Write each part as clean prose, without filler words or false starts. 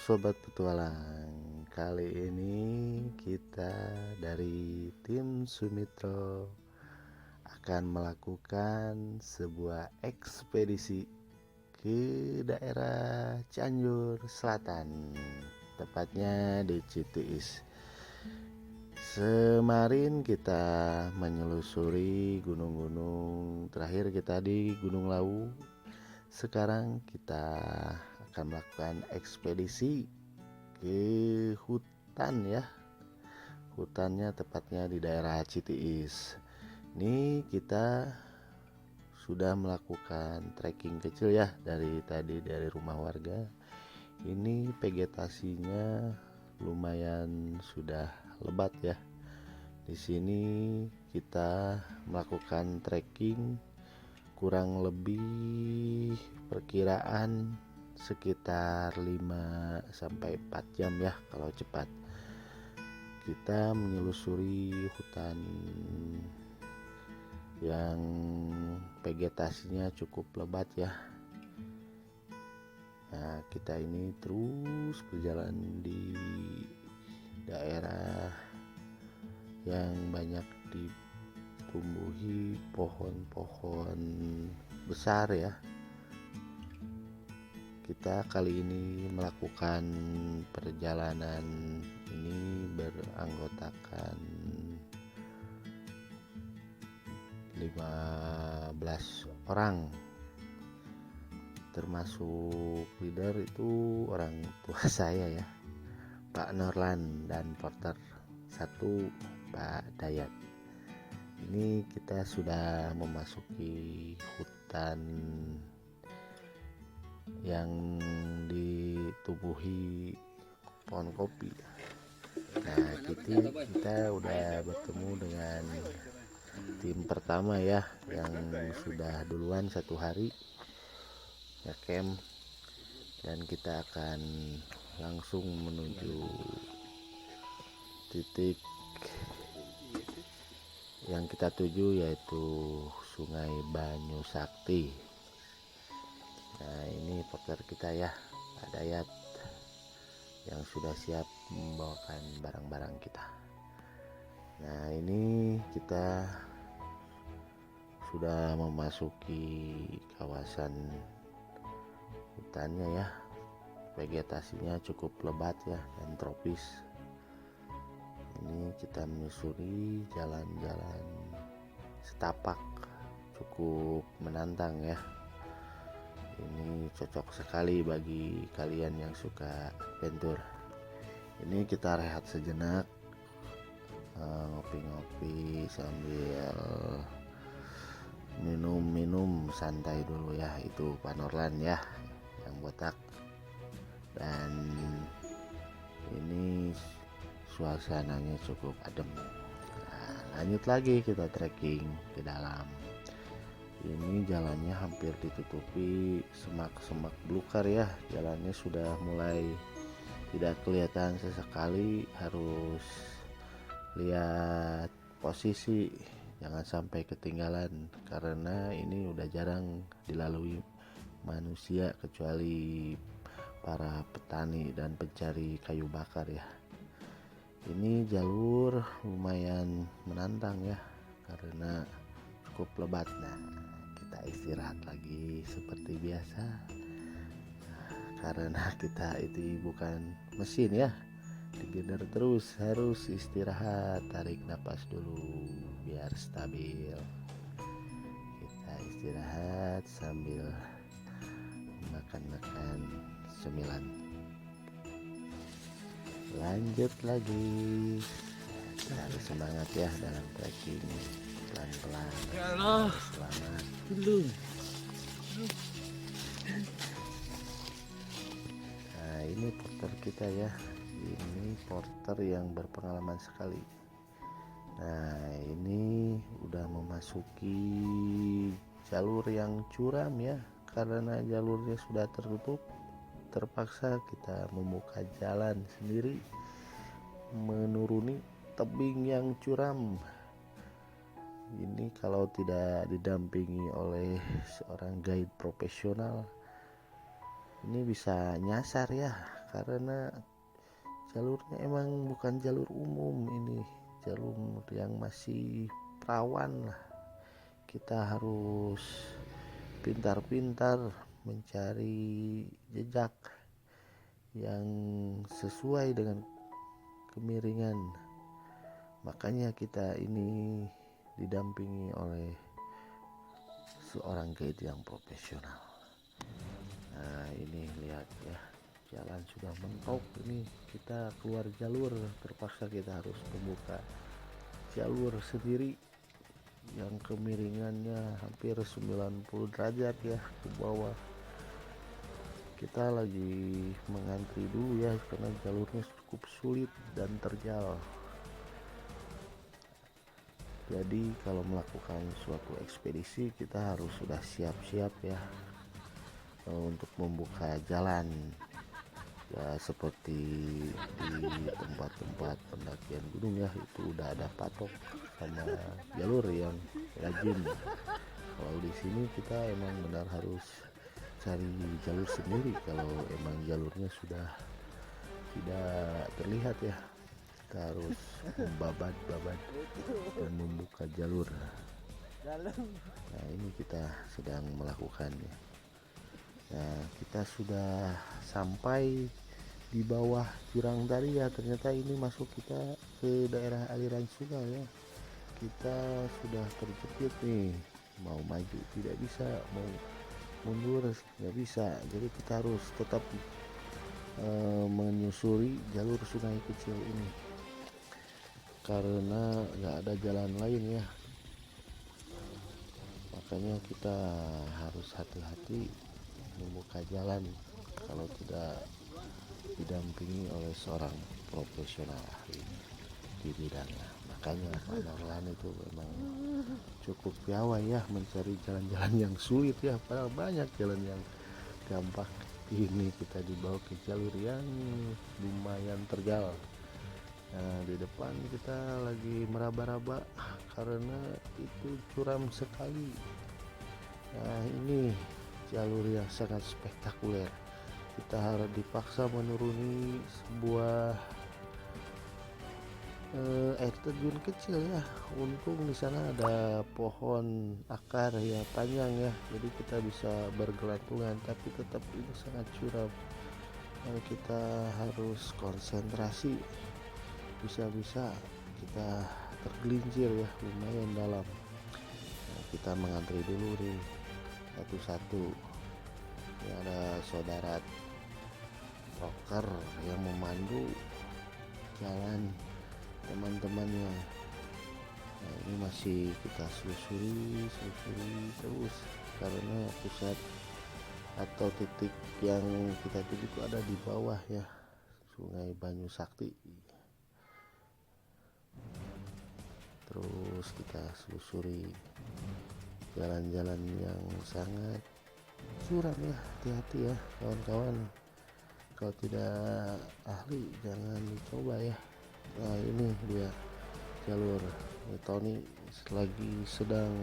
Sobat Petualang, kali ini kita dari tim Sumitro akan melakukan sebuah ekspedisi ke daerah Cianjur Selatan, tepatnya di Citiis. Semarin kita menyelusuri gunung-gunung, terakhir kita di Gunung Lawu. Sekarang kita akan melakukan ekspedisi ke hutan ya. Hutannya tepatnya di daerah Citiis. Ini kita sudah melakukan trekking kecil ya dari rumah warga. Ini vegetasinya lumayan sudah lebat ya. Di sini kita melakukan trekking kurang lebih perkiraan sekitar 5-4 jam ya kalau cepat. Kita menyelusuri hutan yang vegetasinya cukup lebat ya. Nah, kita ini terus berjalan di daerah yang banyak ditumbuhi pohon-pohon besar ya. Kita kali ini melakukan perjalanan ini beranggotakan 15 orang, termasuk leader itu orang tua saya ya, Pak Norlan, dan porter satu Pak Dayat. Ini kita sudah memasuki hutan yang ditumbuhi pohon kopi. Nah, kita udah bertemu dengan tim pertama ya, yang sudah duluan 1 hari ya camp, dan kita akan langsung menuju titik yang kita tuju, yaitu Sungai Banyu Sakti. Nah, ini porter kita ya, Pak Dayat, yang sudah siap membawakan barang-barang kita. Nah, ini kita sudah memasuki kawasan hutannya ya. Vegetasinya cukup lebat ya dan tropis. Ini kita menyusuri jalan-jalan setapak, cukup menantang ya. Ini cocok sekali bagi kalian yang suka adventure. Ini kita rehat sejenak, ngopi-ngopi sambil minum-minum santai dulu ya. Itu Pak Norlan ya yang botak. Dan ini suasananya cukup adem. Nah, lanjut lagi kita trekking ke dalam. Ini jalannya hampir ditutupi semak-semak belukar ya. Jalannya sudah mulai tidak kelihatan sesekali, harus lihat posisi, jangan sampai ketinggalan, karena ini udah jarang dilalui manusia kecuali para petani dan pencari kayu bakar ya. Ini jalur lumayan menantang ya, karena cukup lebat. Nah, kita istirahat lagi seperti biasa. Nah, karena kita itu bukan mesin ya, digeser terus, harus istirahat, tarik napas dulu biar stabil. Kita istirahat sambil makan-makan cemilan. Lanjut lagi, harus semangat ya dalam trekking, pelan-pelan, selamat dulu. Nah, ini porter kita ya, ini porter yang berpengalaman sekali. Nah, ini udah memasuki jalur yang curam ya, karena jalurnya sudah tertutup. Terpaksa kita membuka jalan sendiri menuruni tebing yang curam. Ini kalau tidak didampingi oleh seorang guide profesional, ini bisa nyasar ya, karena jalurnya emang bukan jalur umum, ini jalur yang masih rawan lah. Kita harus pintar-pintar mencari jejak yang sesuai dengan kemiringan. Makanya kita ini didampingi oleh seorang guide yang profesional. Nah ini lihat ya, jalan sudah mentok, ini kita keluar jalur, terpaksa kita harus membuka jalur sendiri yang kemiringannya hampir 90 derajat ya ke bawah. Kita lagi mengantri dulu ya, karena jalurnya cukup sulit dan terjal. Jadi kalau melakukan suatu ekspedisi kita harus sudah siap-siap ya untuk membuka jalan ya, seperti di tempat-tempat pendakian gunung ya, itu udah ada patok sama jalur yang rajin. Kalau di sini kita emang benar harus cari jalur sendiri kalau emang jalurnya sudah tidak terlihat ya. Kita harus membabat-babat dan membuka jalur. Nah ini kita sedang melakukannya. Nah kita sudah sampai di bawah jurang tadi ya, ternyata ini masuk kita ke daerah aliran sungai ya. Kita sudah terjepit nih, mau maju tidak bisa, mau mundur nggak bisa, jadi kita harus tetap menyusuri jalur sungai kecil ini karena nggak ada jalan lain ya. Makanya kita harus hati-hati membuka jalan kalau tidak didampingi oleh seorang profesional ahli di bidangnya. Makanya Pak Norlan itu memang cukup piawai ya mencari jalan-jalan yang sulit ya, padahal banyak jalan yang gampang. Ini kita dibawa ke jalur yang lumayan terjal. Nah di depan kita lagi meraba-raba karena itu curam sekali. Nah ini jalur yang sangat spektakuler. Kita harus dipaksa menuruni sebuah air terjun kecil ya. Untung di sana ada pohon akar ya panjang ya, jadi kita bisa bergelantungan, tapi tetap itu sangat curam. Kita harus konsentrasi, bisa-bisa kita tergelincir ya, lumayan dalam. Nah, kita mengantri dulu nih satu-satu. Ini ada saudara rocker yang memandu jalan teman-temannya. Nah ini masih kita selusuri terus karena pusat atau titik yang kita tuju ada di bawah ya, Sungai Banyu Sakti. Terus kita selusuri jalan-jalan yang sangat curam ya, hati-hati ya kawan-kawan, kalau tidak ahli jangan dicoba ya. Nah ini dia jalur Tony lagi sedang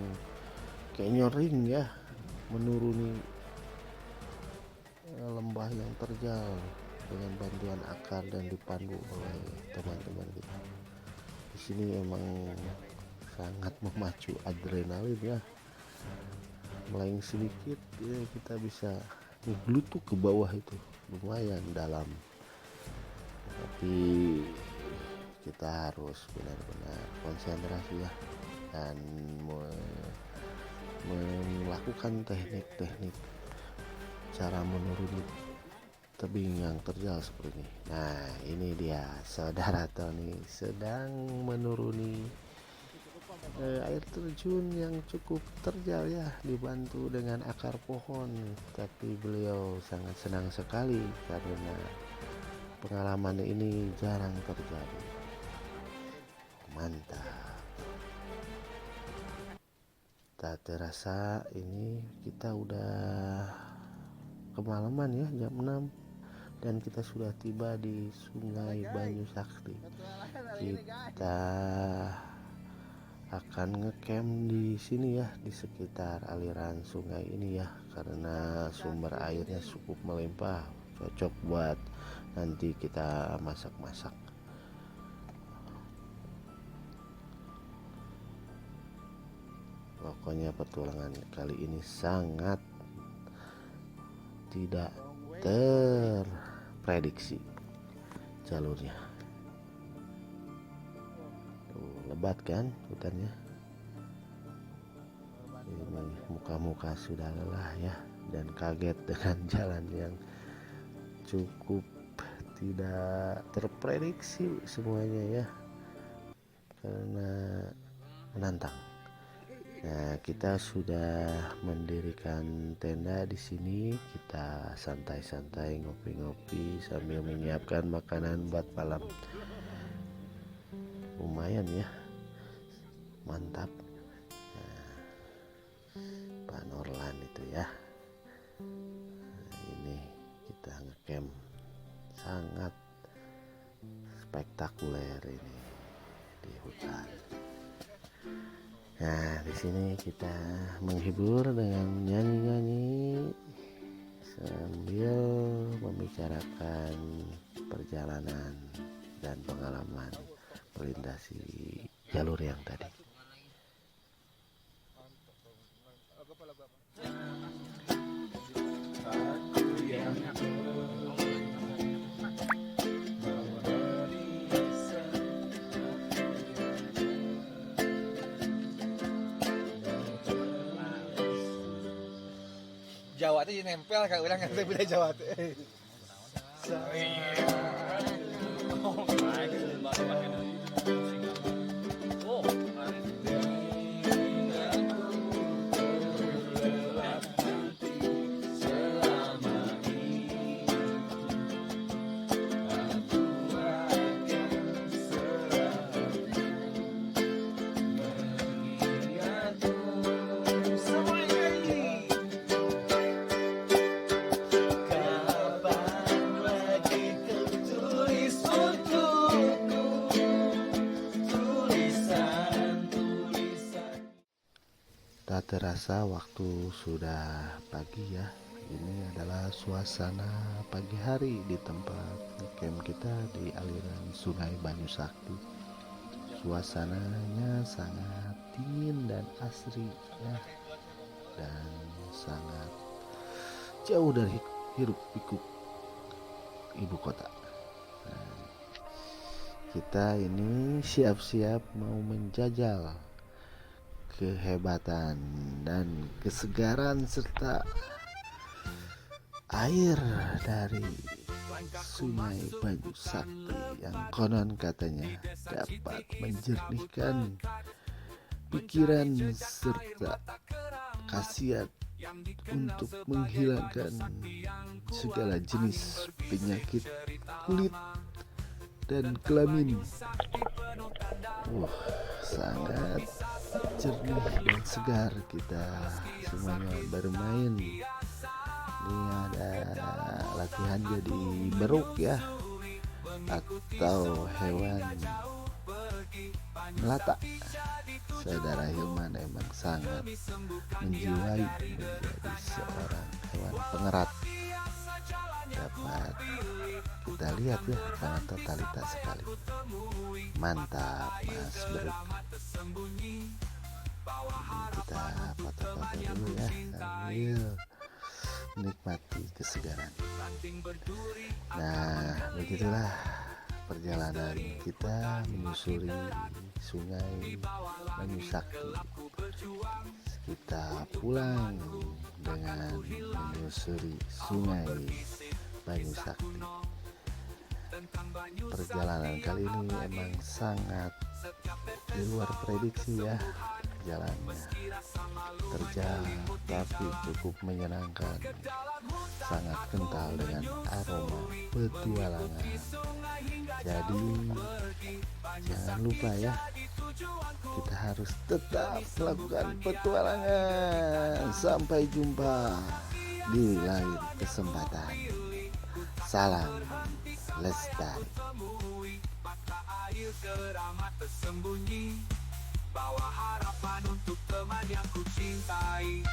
canyoning ya, menuruni lembah yang terjal dengan bantuan akar dan dipandu oleh teman-teman kita. Di sini emang sangat memacu adrenalin ya. Melaing sedikit ya kita bisa ngeglutuk ke bawah, itu lumayan dalam. Tapi kita harus benar-benar konsentrasi ya dan melakukan teknik-teknik cara menuruni tebing yang terjal seperti ini. Nah ini dia saudara Tony sedang menuruni air terjun yang cukup terjal ya, dibantu dengan akar pohon. Tapi beliau sangat senang sekali karena pengalaman ini jarang terjadi. Mantap. Tak terasa ini kita udah kemalaman ya, jam 6, dan kita sudah tiba di Sungai Banyu Sakti. Kita akan ngecamp di sini ya, di sekitar aliran sungai ini ya, karena sumber airnya cukup melimpah, cocok buat nanti kita masak-masak. Pokoknya petualangan kali ini sangat tidak terprediksi jalurnya. Lebat kan hutannya. Ini muka-muka sudah lelah ya, dan kaget dengan jalan yang cukup tidak terprediksi semuanya ya, karena menantang. Nah, kita sudah mendirikan tenda di sini. Kita santai-santai ngopi-ngopi sambil menyiapkan makanan buat malam. Lumayan ya, mantap. Nah, Pak Norlan itu ya. Nah, ini kita ngecamp sangat spektakuler ini di hutan. Nah, di sini kita menghibur dengan nyanyi-nyanyi sambil membicarakan perjalanan dan pengalaman melintasi jalur yang tadi. Jawa teh nempel kayak orang yang beda Jawa teh. Tak terasa waktu sudah pagi ya. Ini adalah suasana pagi hari di tempat camp kita di aliran Sungai Banyu Sakti. Suasananya sangat dingin dan asri ya, dan sangat jauh dari hiruk pikuk ibu kota. Nah, kita ini siap-siap mau menjajal kehebatan dan kesegaran serta air dari Sungai Banyu Sakti yang konon katanya dapat menjernihkan pikiran serta khasiat untuk menghilangkan segala jenis penyakit kulit dan kelamin. Sangat jernih dan segar kita semuanya bermain. Ini ada latihan jadi beruk ya, atau hewan melata. Saudara Hilman emang sangat menjiwai menjadi seorang hewan pengerat. Dapat kita lihat ya, sangat totalitas sekali. Mantap Mas Beruk. Kita foto-foto dulu ya sambil menikmati kesegaran. Nah, begitulah perjalanan kita menyusuri Sungai Banyu Sakti. Kita pulang dengan menyusuri Sungai Banyu Sakti. Perjalanan kali ini emang sangat di luar prediksi ya, jalannya terjal tapi cukup menyenangkan, sangat kental dengan aroma petualangan. Jadi jangan lupa ya, kita harus tetap melakukan petualangan. Sampai jumpa di lain kesempatan. Salam lestari. Bawa harapan untuk teman yang ku cintai.